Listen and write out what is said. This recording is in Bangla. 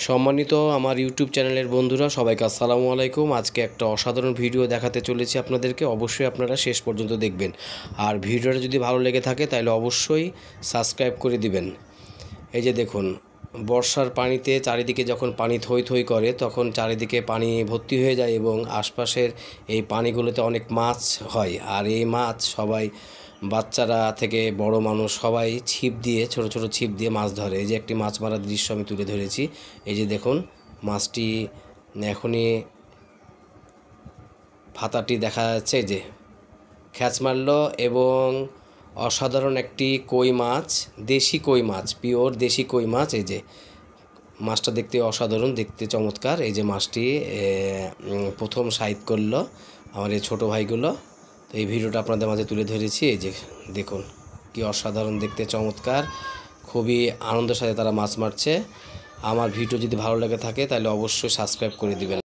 সম্মানিত আমার ইউটিউব চ্যানেলের বন্ধুরা সবাইকে আসসালামু আলাইকুম। আজকে একটা অসাধারণ ভিডিও দেখাতে চলেছি আপনাদেরকে, অবশ্যই আপনারা শেষ পর্যন্ত দেখবেন। আর ভিডিওটা যদি ভালো লেগে থাকে তাহলে অবশ্যই সাবস্ক্রাইব করে দিবেন। এই যে দেখুন, বর্ষার পানিতে চারিদিকে যখন পানি থই থই করে তখন চারিদিকে পানি ভর্তি হয়ে যায় এবং আশপাশের এই পানিগুলোতে অনেক মাছ হয়। আর এই মাছ সবাই, বাচ্চারা থেকে বড় মানুষ সবাই ছিপ দিয়ে, ছোট ছোট ছিপ দিয়ে মাছ ধরে। এই যে একটি মাছ মারার দৃশ্য আমি তুলে ধরেছি। এই যে দেখুন, মাছটি এখনই ফাতাটি দেখা যাচ্ছে, এই যে খ্যাচ মারল এবং অসাধারণ একটি কই মাছ, দেশি কই মাছ, পিওর দেশি কই মাছ। এই যে মাছটা দেখতে অসাধারণ, দেখতে চমৎকার। এই যে মাছটি প্রথম সাইড করলো আমার এই ছোটো ভাইগুলো। তো এই ভিডিওটা আপনাদের মাঝে তুলে ধরেছি। এই যে দেখুন কি অসাধারণ, দেখতে চমৎকার, খুবই আনন্দের সাথে তারা মাছ মারছে। আমার ভিডিও যদি ভালো লেগে থাকে তাহলে অবশ্যই সাবস্ক্রাইব করে দিবেন।